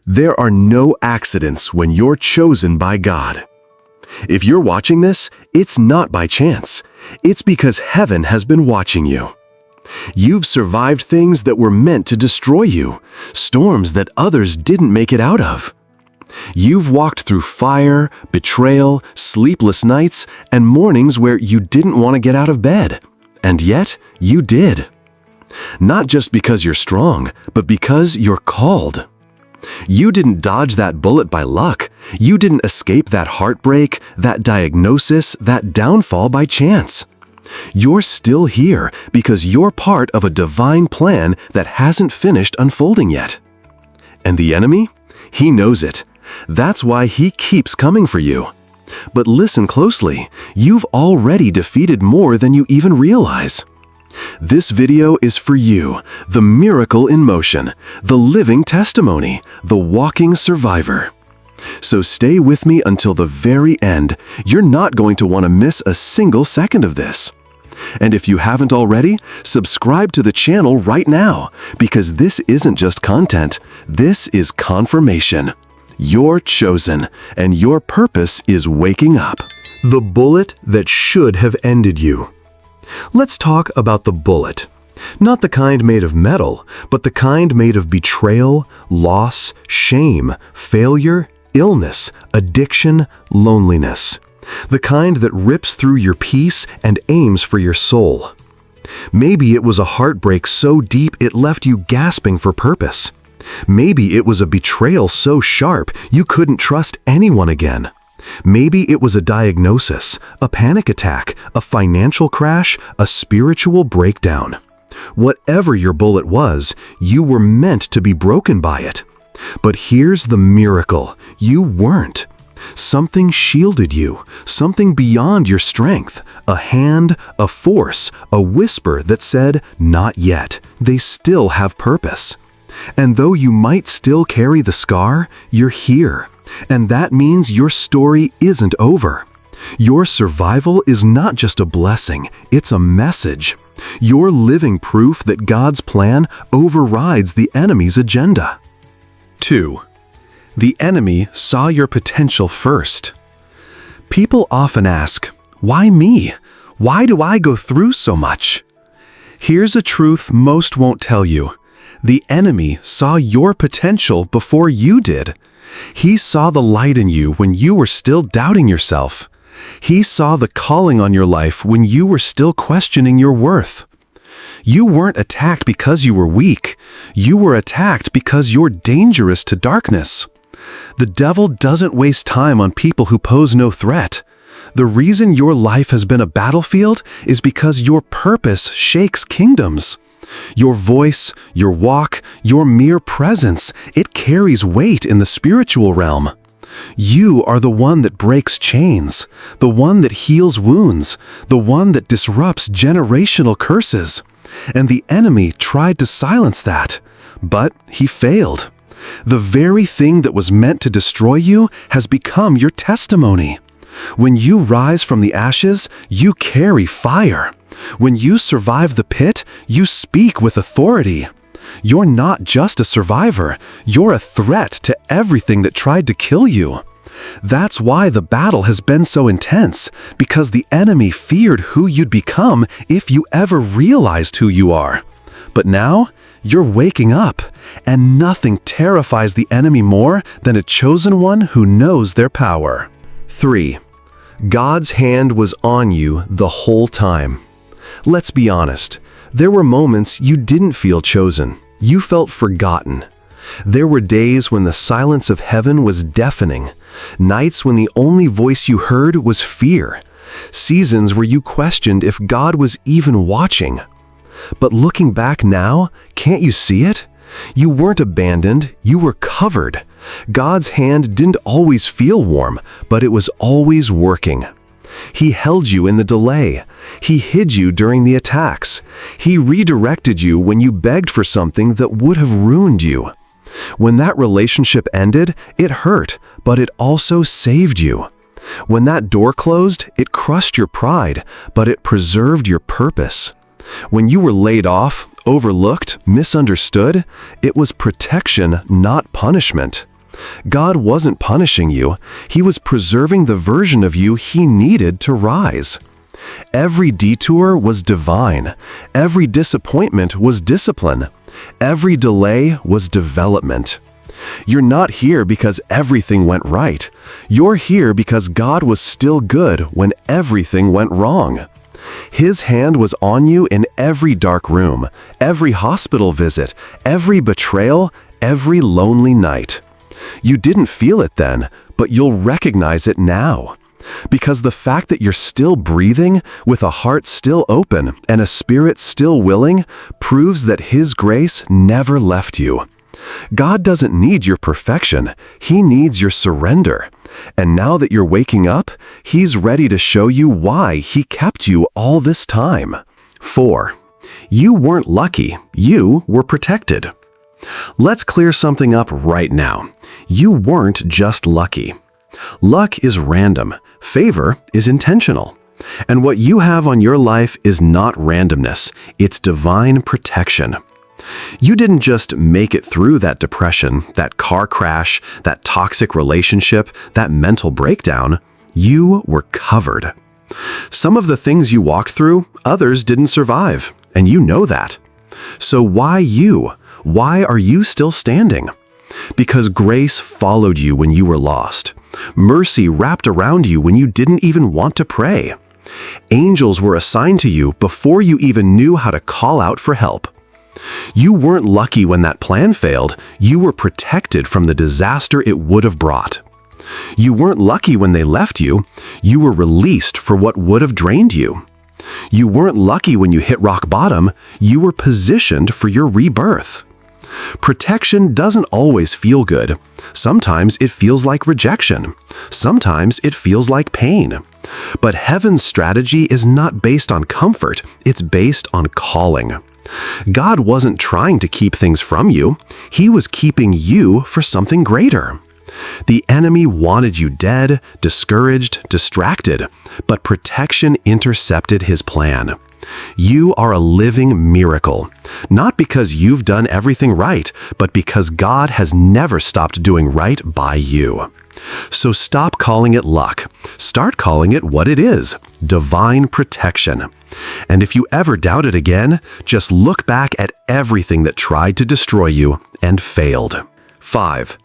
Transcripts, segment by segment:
There are no accidents when you're chosen by God. If you're watching this, it's not by chance. It's because heaven has been watching you. You've survived things that were meant to destroy you, storms that others didn't make it out of. You've walked through fire, betrayal, sleepless nights, and mornings where you didn't want to get out of bed. And yet, you did. Not just because you're strong, but because you're called. You didn't dodge that bullet by luck. You didn't escape that heartbreak, that diagnosis, that downfall by chance. You're still here because you're part of a divine plan that hasn't finished unfolding yet. And the enemy? He knows it. That's why he keeps coming for you. But listen closely. You've already defeated more than you even realize. This video is for you, the miracle in motion, the living testimony, the walking survivor. So stay with me until the very end. You're not going to want to miss a single second of this. And if you haven't already, subscribe to the channel right now, because this isn't just content, this is confirmation. You're chosen, and your purpose is waking up. The bullet that should have ended you. Let's talk about the bullet. Not the kind made of metal, but the kind made of betrayal, loss, shame, failure, illness, addiction, loneliness. The kind that rips through your peace and aims for your soul. Maybe it was a heartbreak so deep it left you gasping for purpose. Maybe it was a betrayal so sharp you couldn't trust anyone again. Maybe it was a diagnosis, a panic attack, a financial crash, a spiritual breakdown. Whatever your bullet was, you were meant to be broken by it. But here's the miracle. You weren't. Something shielded you, something beyond your strength, a hand, a force, a whisper that said, "Not yet. They still have purpose." And though you might still carry the scar, you're here. And that means your story isn't over. Your survival is not just a blessing, it's a message. You're living proof that God's plan overrides the enemy's agenda. 2. The enemy saw your potential first. People often ask, "Why me? Why do I go through so much?" Here's a truth most won't tell you. The enemy saw your potential before you did. He saw the light in you when you were still doubting yourself. He saw the calling on your life when you were still questioning your worth. You weren't attacked because you were weak. You were attacked because you're dangerous to darkness. The devil doesn't waste time on people who pose no threat. The reason your life has been a battlefield is because your purpose shakes kingdoms. Your voice, your walk, your mere presence, it carries weight in the spiritual realm. You are the one that breaks chains, the one that heals wounds, the one that disrupts generational curses. And the enemy tried to silence that, but he failed. The very thing that was meant to destroy you has become your testimony. When you rise from the ashes, you carry fire. When you survive the pit, you speak with authority. You're not just a survivor, you're a threat to everything that tried to kill you. That's why the battle has been so intense, because the enemy feared who you'd become if you ever realized who you are. But now, you're waking up, and nothing terrifies the enemy more than a chosen one who knows their power. 3. God's hand was on you the whole time. Let's be honest, there were moments you didn't feel chosen. You felt forgotten. There were days when the silence of heaven was deafening, nights when the only voice you heard was fear, seasons where you questioned if God was even watching. But looking back now, can't you see it? You weren't abandoned, you were covered. God's hand didn't always feel warm, but it was always working. He held you in the delay. He hid you during the attacks. He redirected you when you begged for something that would have ruined you. When that relationship ended, it hurt, but it also saved you. When that door closed, it crushed your pride, but it preserved your purpose. When you were laid off, overlooked, misunderstood, it was protection, not punishment. God wasn't punishing you. He was preserving the version of you He needed to rise. Every detour was divine. Every disappointment was discipline. Every delay was development. You're not here because everything went right. You're here because God was still good when everything went wrong. His hand was on you in every dark room, every hospital visit, every betrayal, every lonely night. You didn't feel it then, but you'll recognize it now. Because the fact that you're still breathing, with a heart still open and a spirit still willing, proves that His grace never left you. God doesn't need your perfection. He needs your surrender. And now that you're waking up, He's ready to show you why He kept you all this time. 4. You weren't lucky. You were protected. Let's clear something up right now. You weren't just lucky. Luck is random. Favor is intentional. And what you have on your life is not randomness. It's divine protection. You didn't just make it through that depression, that car crash, that toxic relationship, that mental breakdown. You were covered. Some of the things you walked through, others didn't survive, and you know that. So why you? Why are you still standing? Because grace followed you when you were lost. Mercy wrapped around you when you didn't even want to pray. Angels were assigned to you before you even knew how to call out for help. You weren't lucky when that plan failed. You were protected from the disaster it would have brought. You weren't lucky when they left you. You were released for what would have drained you. You weren't lucky when you hit rock bottom. You were positioned for your rebirth. Protection doesn't always feel good. Sometimes it feels like rejection. Sometimes it feels like pain. But heaven's strategy is not based on comfort. It's based on calling. God wasn't trying to keep things from you. He was keeping you for something greater. The enemy wanted you dead, discouraged, distracted, but protection intercepted his plan. You are a living miracle, not because you've done everything right, but because God has never stopped doing right by you. So stop calling it luck. Start calling it what it is, divine protection. And if you ever doubt it again, just look back at everything that tried to destroy you and failed. 5.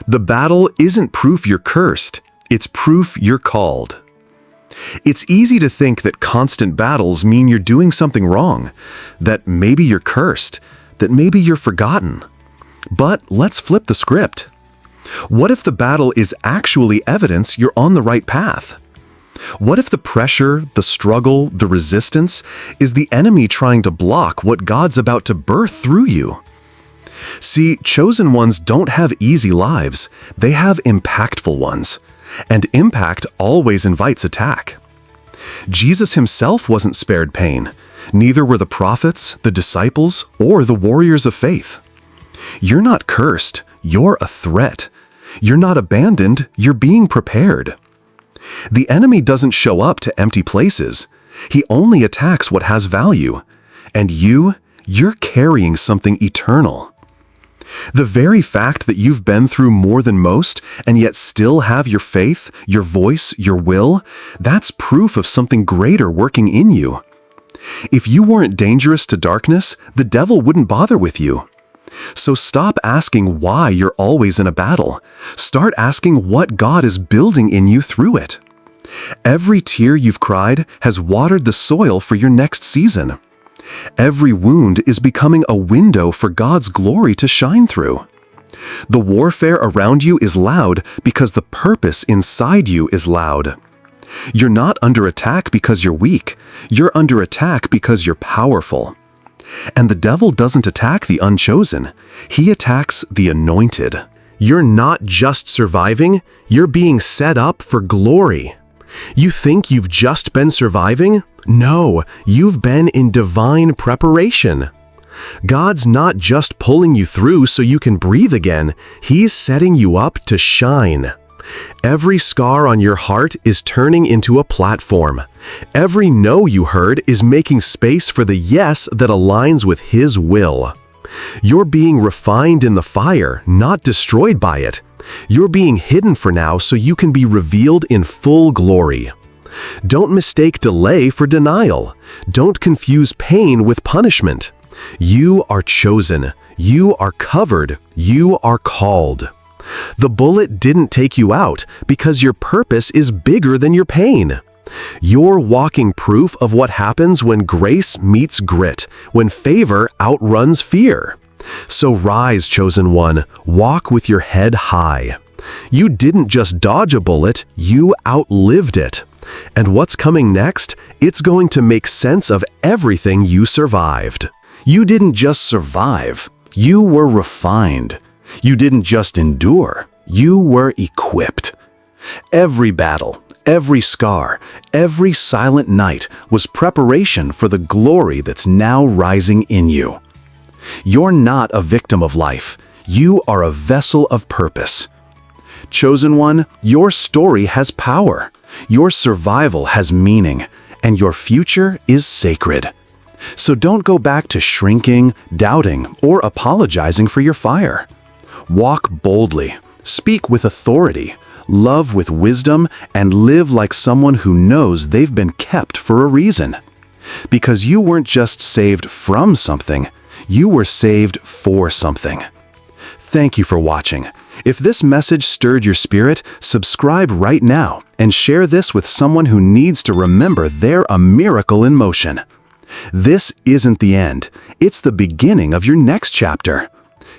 The battle isn't proof you're cursed, it's proof you're called. It's easy to think that constant battles mean you're doing something wrong, that maybe you're cursed, that maybe you're forgotten. But let's flip the script. What if the battle is actually evidence you're on the right path? What if the pressure, the struggle, the resistance is the enemy trying to block what God's about to birth through you? See, chosen ones don't have easy lives. They have impactful ones. And impact always invites attack. Jesus himself wasn't spared pain. Neither were the prophets, the disciples, or the warriors of faith. You're not cursed. You're a threat. You're not abandoned. You're being prepared. The enemy doesn't show up to empty places. He only attacks what has value. And you're carrying something eternal. The very fact that you've been through more than most and yet still have your faith, your voice, your will, that's proof of something greater working in you. If you weren't dangerous to darkness, the devil wouldn't bother with you. So stop asking why you're always in a battle. Start asking what God is building in you through it. Every tear you've cried has watered the soil for your next season. Every wound is becoming a window for God's glory to shine through. The warfare around you is loud because the purpose inside you is loud. You're not under attack because you're weak. You're under attack because you're powerful. And the devil doesn't attack the unchosen. He attacks the anointed. You're not just surviving, you're being set up for glory. You think you've just been surviving? No, you've been in divine preparation. God's not just pulling you through so you can breathe again. He's setting you up to shine. Every scar on your heart is turning into a platform. Every no you heard is making space for the yes that aligns with His will. You're being refined in the fire, not destroyed by it. You're being hidden for now so you can be revealed in full glory. Don't mistake delay for denial. Don't confuse pain with punishment. You are chosen. You are covered. You are called. The bullet didn't take you out because your purpose is bigger than your pain. You're walking proof of what happens when grace meets grit, when favor outruns fear. So rise, chosen one, walk with your head high. You didn't just dodge a bullet, you outlived it. And what's coming next? It's going to make sense of everything you survived. You didn't just survive, you were refined. You didn't just endure, you were equipped. Every battle, every scar, every silent night was preparation for the glory that's now rising in you. You're not a victim of life. You are a vessel of purpose. Chosen one, your story has power. Your survival has meaning, and your future is sacred. So don't go back to shrinking, doubting, or apologizing for your fire. Walk boldly, speak with authority, love with wisdom, and live like someone who knows they've been kept for a reason. Because you weren't just saved from something, you were saved for something. Thank you for watching. If this message stirred your spirit, subscribe right now and share this with someone who needs to remember they're a miracle in motion. This isn't the end. It's the beginning of your next chapter.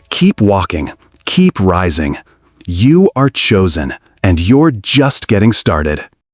Keep walking. Keep rising. You are chosen, and you're just getting started.